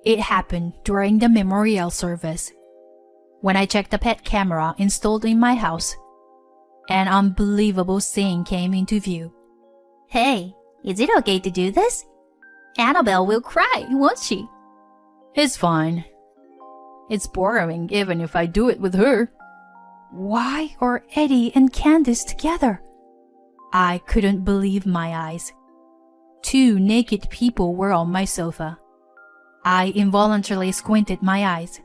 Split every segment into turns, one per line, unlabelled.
It happened during the memorial service. When I checked the pet camera installed in my house, an unbelievable scene came into view.
Hey, is it okay to do this? Annabelle will cry, won't she?
It's fine. It's boring even if I do it with her. Why are Eddie and Candace together? I couldn't believe my eyes. Two naked people were on my sofa. I involuntarily squinted my eyes.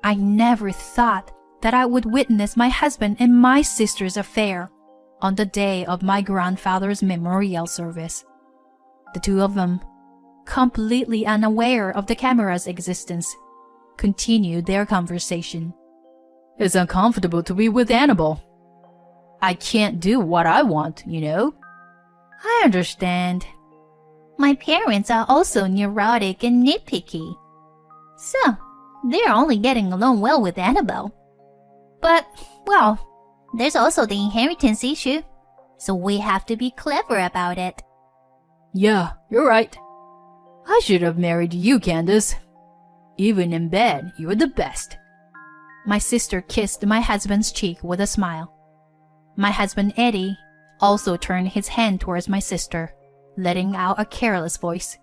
I never thought that I would witness my husband and my sister's affair on the day of my grandfather's memorial service. The two of them, completely unaware of the camera's existence, continued their conversation. It's uncomfortable to be with Annabelle. I can't do what I want, you know? I understand.
My parents are also neurotic and nitpicky. So, they're only getting along well with Annabelle. But, well, there's also the inheritance issue, so we have to be clever about it.
Yeah, you're right. I should have married you, Candace. Even in bed, you're the best. My sister kissed my husband's cheek with a smile. My husband, Eddie, also turned his hand towards my sister, letting out a careless voice.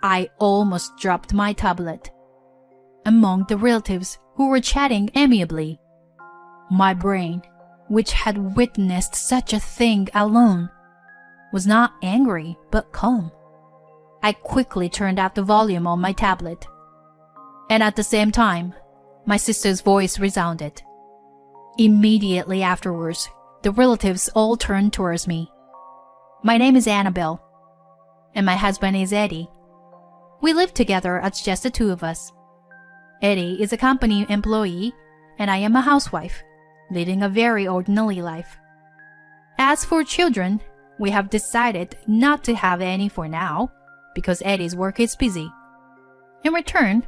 I almost dropped my tablet. Among the relatives who were chatting amiably, my brain, which had witnessed such a thing alone, was not angry but calm. I quickly turned up the volume on my tablet. And at the same time, my sister's voice resounded. Immediately afterwards, the relatives all turned towards me. My name is Annabelle, and my husband is Eddie. We live together as just the two of us. Eddie is a company employee, and I am a housewife, leading a very ordinary life. As for children, we have decided not to have any for now, because Eddie's work is busy. In return,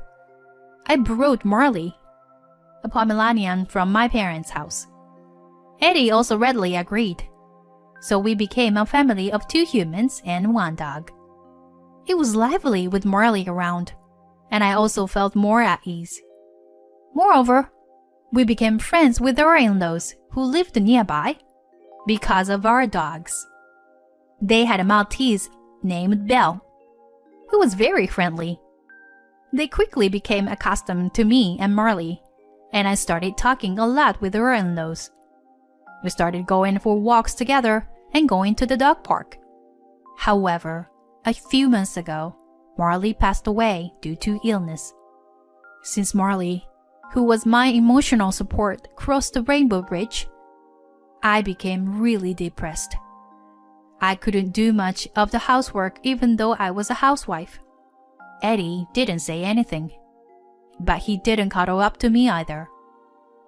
I brought Marley, a Pomeranian from my parents' house. Eddie also readily agreed, so we became a family of 2 humans and 1 dog. It was lively with Marley around, and I also felt more at ease. Moreover, we became friends with our in-laws who lived nearby because of our dogs. They had a Maltese named Belle, who was very friendly. They quickly became accustomed to me and Marley, and I started talking a lot with our in-laws. We started going for walks together and going to the dog park. However, a few months ago, Marley passed away due to illness. Since Marley, who was my emotional support, crossed the Rainbow Bridge, I became really depressed. I couldn't do much of the housework even though I was a housewife. Eddie didn't say anything, but he didn't cuddle up to me either.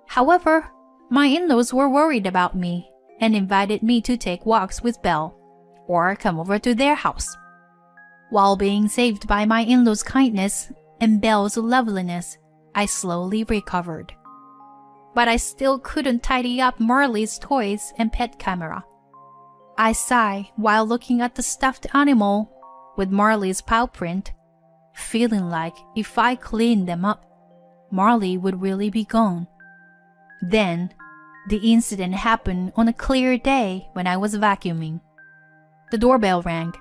However, my in-laws were worried about me and invited me to take walks with Belle or come over to their house. While being saved by my in-laws' kindness and Belle's loveliness, I slowly recovered. But I still couldn't tidy up Marley's toys and pet camera. I sighed while looking at the stuffed animal with Marley's paw print, feeling like if I cleaned them up, Marley would really be gone. Then, the incident happened on a clear day when I was vacuuming. The doorbell rang,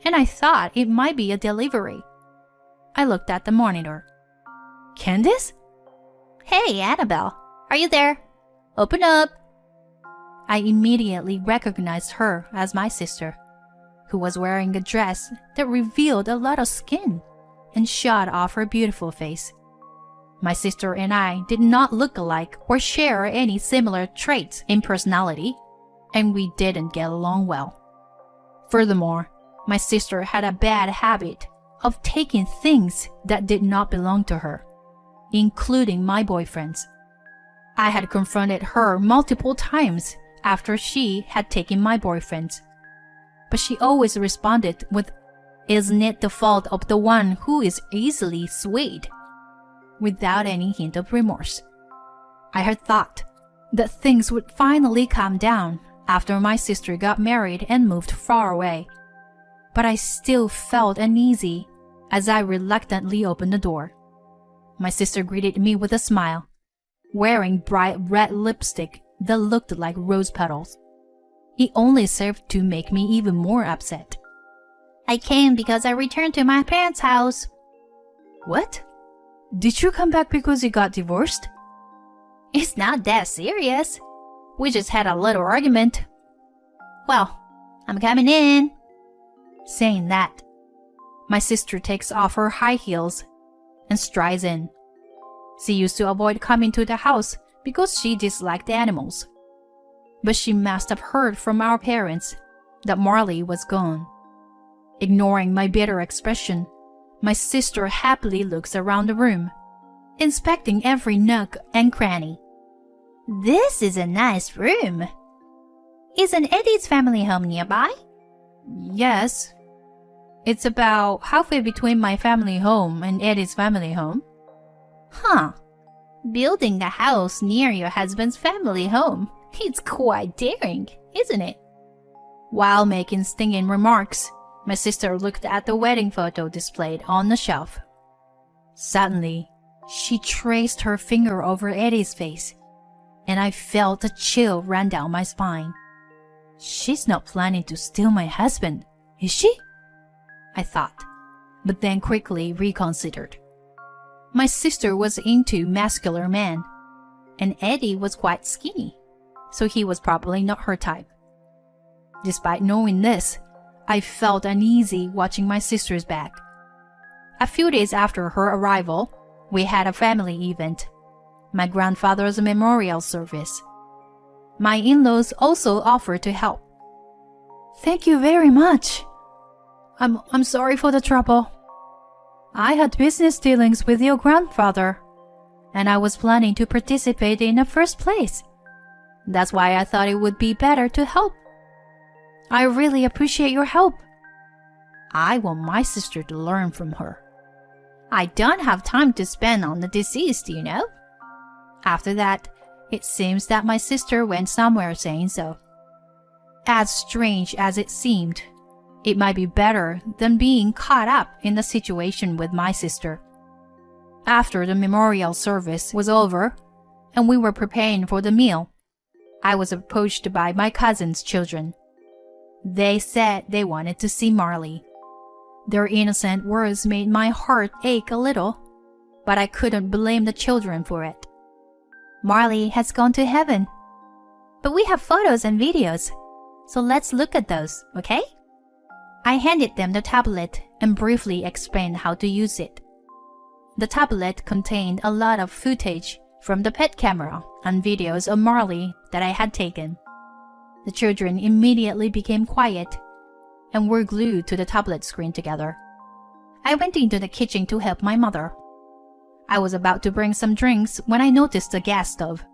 and I thought it might be a delivery. I looked at the monitor. Candace?
Hey, Annabelle, are you there? Open up.
I immediately recognized her as my sister, who was wearing a dress that revealed a lot of skin and showed off her beautiful face. My sister and I did not look alike or share any similar traits in personality, and we didn't get along well. Furthermore, my sister had a bad habit of taking things that did not belong to her, including my boyfriends. I had confronted her multiple times after she had taken my boyfriends, but she always responded with, "Isn't it the fault of the one who is easily swayed?" without any hint of remorse. I had thought that things would finally calm down after my sister got married and moved far away, but I still felt uneasy as I reluctantly opened the door. My sister greeted me with a smile, wearing bright red lipstick that looked like rose petals. It only served to make me even more upset.
I came because I returned to my parents' house.
What? Did you come back because you got divorced?
It's not that serious. We just had a little argument. Well, I'm coming in.
Saying that, my sister takes off her high heels and strides in. She used to avoid coming to the house because she disliked animals. But she must have heard from our parents that Marley was gone. Ignoring my bitter expression, my sister happily looks around the room, inspecting every nook and cranny.
This is a nice room. Isn't Eddie's family home nearby?
Yes. It's about halfway between my family home and Eddie's family home.
Huh. Building a house near your husband's family home. It's quite daring, isn't it?
While making stinging remarks, my sister looked at the wedding photo displayed on the shelf. Suddenly, she traced her finger over Eddie's face, and I felt a chill run down my spine. She's not planning to steal my husband, is she? I thought, but then quickly reconsidered. My sister was into muscular men, and Eddie was quite skinny, so he was probably not her type. Despite knowing this, I felt uneasy watching my sister's back. A few days after her arrival, we had a family event, my grandfather's memorial service. My in-laws also offered to help. Thank you very much. I'm sorry for the trouble. I had business dealings with your grandfather, and I was planning to participate in the first place. That's why I thought it would be better to help. I really appreciate your help. I want my sister to learn from her. I don't have time to spend on the deceased, you know. After that, it seems that my sister went somewhere saying so. As strange as it seemed, it might be better than being caught up in the situation with my sister. After the memorial service was over and we were preparing for the meal, I was approached by my cousin's children. They said they wanted to see Marley. Their innocent words made my heart ache a little, but I couldn't blame the children for it.
Marley has gone to heaven. But we have photos and videos, so let's look at those, okay? I handed them the tablet and briefly explained how to use it. The tablet contained a lot of footage from the pet camera and videos of Marley that I had taken. The children immediately became quiet and were glued to the tablet screen together. I went into the kitchen to help my mother. I was about to bring some drinks when I noticed the gas stove.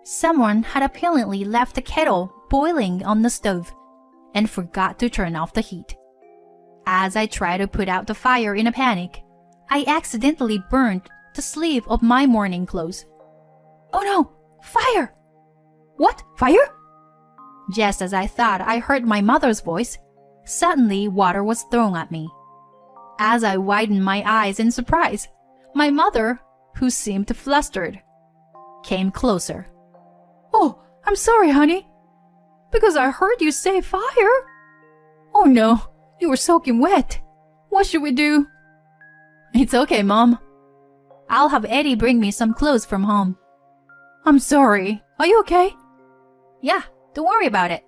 Someone had apparently left the kettle boiling on the stove and forgot to turn off the heat. As I tried to put out the fire in a panic, I accidentally burned the sleeve of my morning clothes. Oh no! Fire! What? Fire? Just as I thought I heard my mother's voice, suddenly water was thrown at me. As I widened my eyes in surprise, my mother, who seemed flustered, came closer. Oh, I'm sorry, honey. Because I heard you say fire. Oh no, you were soaking wet. What should we do? It's okay, Mom. I'll have Eddie bring me some clothes from home. I'm sorry. Are you okay? Yeah, don't worry about it.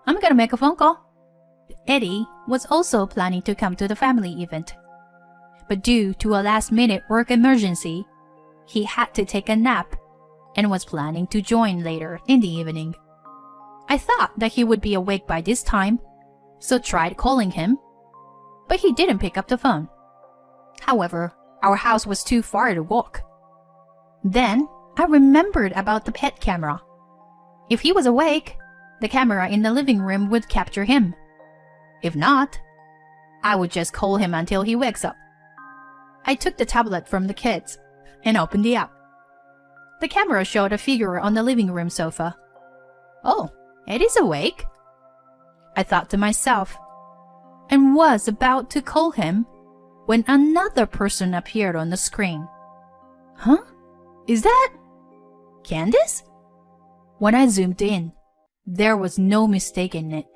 I'm gonna make a phone call. Eddie was also planning to come to the family event. But due to a last-minute work emergency, he had to take a nap and was planning to join later in the evening. I thought that he would be awake by this time, so tried calling him, but he didn't pick up the phone. However, our house was too far to walk. Then I remembered about the pet camera. If he was awake, the camera in the living room would capture him. If not, I would just call him until he wakes up. I took the tablet from the kids and opened the app. The camera showed a figure on the living room sofa. Oh, Eddie's awake? I thought to myself, and was about to call him
when another person appeared on the screen. Huh? Is that Candace? When I zoomed in, there was no mistaking it.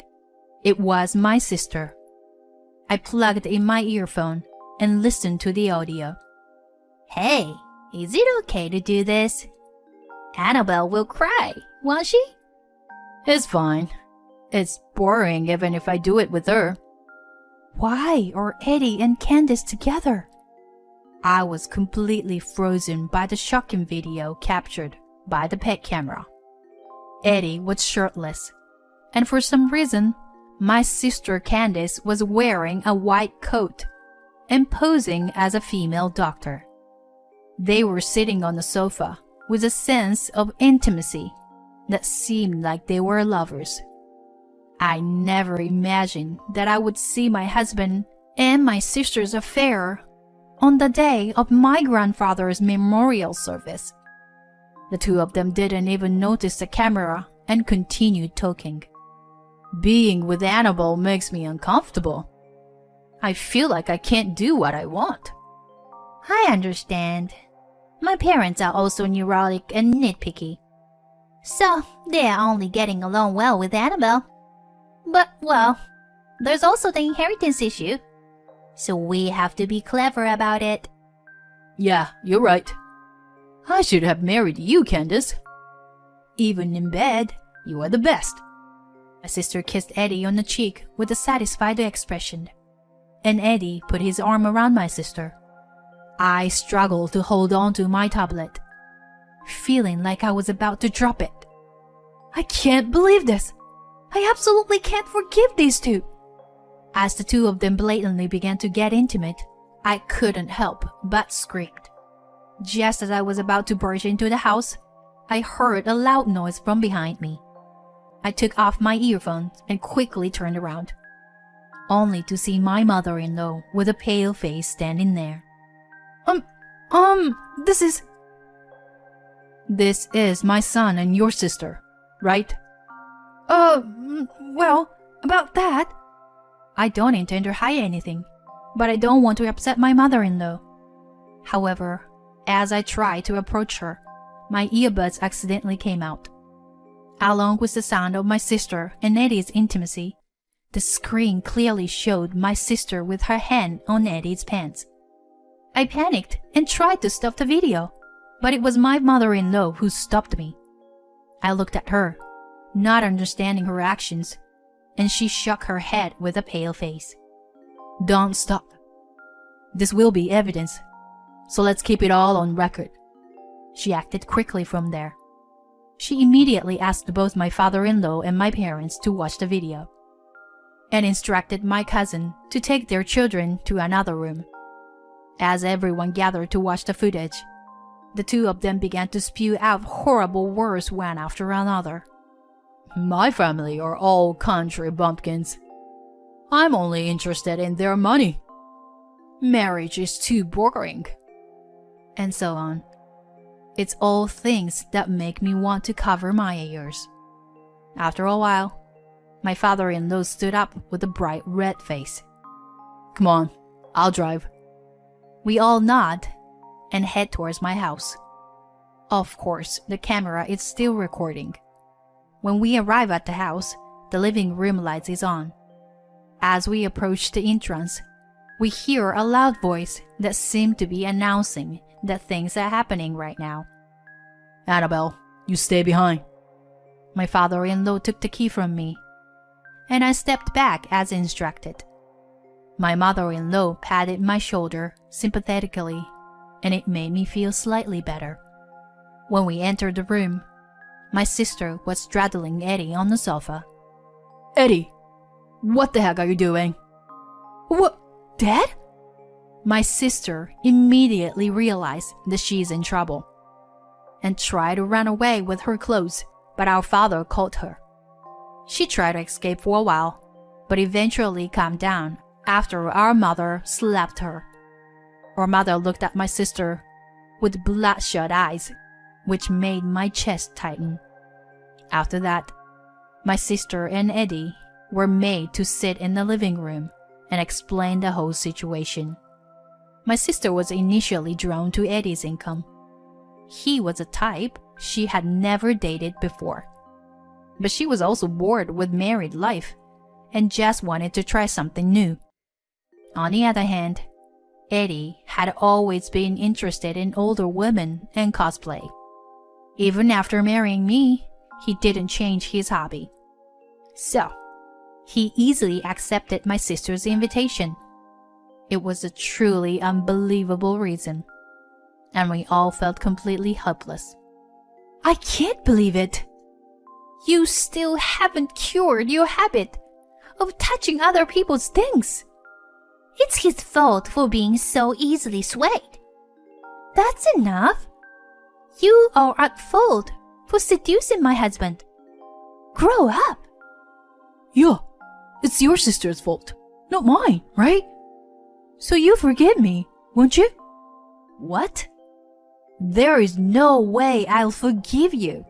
It was my sister. I plugged in my earphone and listened to the audio.
Hey, is it okay to do this? Annabelle will cry, won't she?
It's fine. It's boring even if I do it with her. Why are Eddie and Candace together? I was completely frozen by the shocking video captured by the pet camera. Eddie was shirtless, and for some reason, my sister Candace was wearing a white coat and posing as a female doctor. They were sitting on the sofa with a sense of intimacy that seemed like they were lovers. I never imagined that I would see my husband and my sister's affair on the day of my grandfather's memorial service. The two of them didn't even notice the camera and continued talking. Being with Annabelle makes me uncomfortable. I feel like I can't do what I want.
I understand. My parents are also neurotic and nitpicky. So they are only getting along well with Annabelle. But, well, there's also the inheritance issue. So we have to be clever about it.
Yeah, you're right. I should have married you, Candace. Even in bed, you are the best. My sister kissed Eddie on the cheek with a satisfied expression, and Eddie put his arm around my sister. I struggled to hold on to my tablet, feeling like I was about to drop it. I can't believe this. I absolutely can't forgive these two. As the two of them blatantly began to get intimate, I couldn't help but scream. Just as I was about to burst into the house, I heard a loud noise from behind me. I took off my earphones and quickly turned around, only to see my mother-in-law with a pale face standing there. This is my son and your sister, right? Well, about that. I don't intend to hide anything, but I don't want to upset my mother-in-law. However, as I tried to approach her, my earbuds accidentally came out. Along with the sound of my sister and Eddie's intimacy, the screen clearly showed my sister with her hand on Eddie's pants. I panicked and tried to stop the video, but it was my mother-in-law who stopped me. I looked at her, not understanding her actions, and she shook her head with a pale face. Don't stop. This will be evidence, so let's keep it all on record. She acted quickly from there. She immediately asked both my father-in-law and my parents to watch the video, and instructed my cousin to take their children to another room. As everyone gathered to watch the footage, the two of them began to spew out horrible words one after another. My family are all country bumpkins. I'm only interested in their money. Marriage is too boring. And so on. It's all things that make me want to cover my ears. After a while, my father-in-law stood up with a bright red face. Come on, I'll drive. We all nod and head towards my house. Of course, the camera is still recording. When we arrive at the house, the living room lights is on. As we approach the entrance, we hear a loud voice that seemed to be announcing that things are happening right now. Annabelle, you stay behind. My father-in-law took the key from me, and I stepped back as instructed. My mother-in-law patted my shoulder sympathetically, and it made me feel slightly better. When we entered the room, my sister was straddling Eddie on the sofa. Eddie, what the heck are you doing? What, Dad? My sister immediately realized that she's in trouble and tried to run away with her clothes, but our father caught her. She tried to escape for a while, but eventually calmed down after our mother slapped her. Our mother looked at my sister with bloodshot eyes, which made my chest tighten. After that, my sister and Eddie were made to sit in the living room and explain the whole situation. My sister was initially drawn to Eddie's income. He was a type she had never dated before. But she was also bored with married life and just wanted to try something new. On the other hand, Eddie had always been interested in older women and cosplay. Even after marrying me, he didn't change his hobby. So, he easily accepted my sister's invitation. It was a truly unbelievable reason, and we all felt completely helpless. I can't believe it! You still haven't cured your habit of touching other people's things.
It's his fault for being so easily swayed. That's enough. You are at fault for seducing my husband. Grow up.
Yeah, it's your sister's fault, not mine, right? So you forgive me, won't you? What? There is no way I'll forgive you,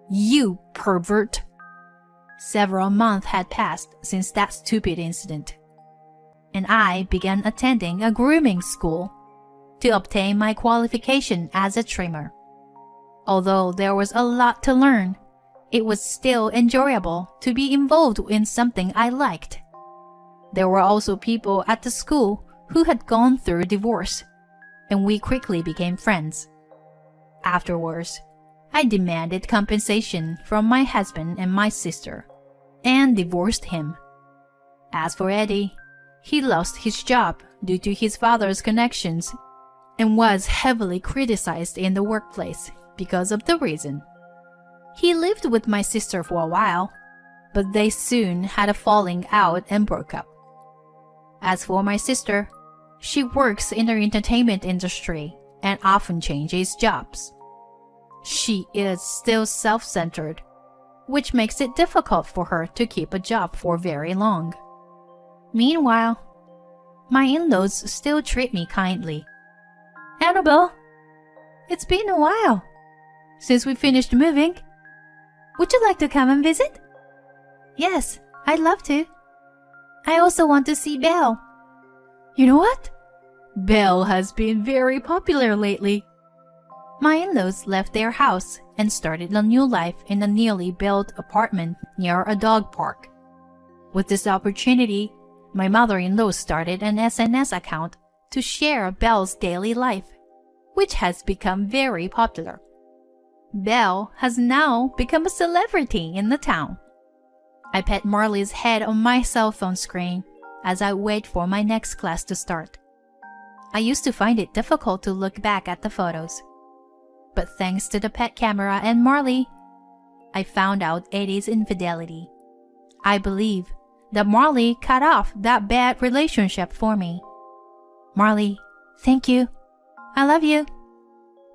you pervert. Several months had passed since that stupid incident, and I began attending a grooming school to obtain my qualification as a trimmer. Although there was a lot to learn, it was still enjoyable to be involved in something I liked. There were also people at the school who had gone through divorce, and we quickly became friends. Afterwards, I demanded compensation from my husband and my sister, and divorced him. As for Eddie, he lost his job due to his father's connections and was heavily criticized in the workplace because of the reason. He lived with my sister for a while, but they soon had a falling out and broke up. As for my sister, she works in the entertainment industry and often changes jobs. She is still self-centered, which makes it difficult for her to keep a job for very long. Meanwhile, my in-laws still treat me kindly. Annabelle, it's been a while since we finished moving. Would you like to come and visit? Yes, I'd love to. I also want to see Belle. You know what? Belle has been very popular lately. My in-laws left their house and started a new life in a newly built apartment near a dog park. With this opportunity, my mother-in-law started an SNS account to share Belle's daily life, which has become very popular. Belle has now become a celebrity in the town. I pet Marley's head on my cell phone screen as I wait for my next class to start. I used to find it difficult to look back at the photos. But thanks to the pet camera and Marley, I found out Eddie's infidelity. I believe that Marley cut off that bad relationship for me. Marley, thank you. I love you.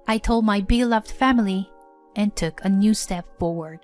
I told my beloved family and took a new step forward.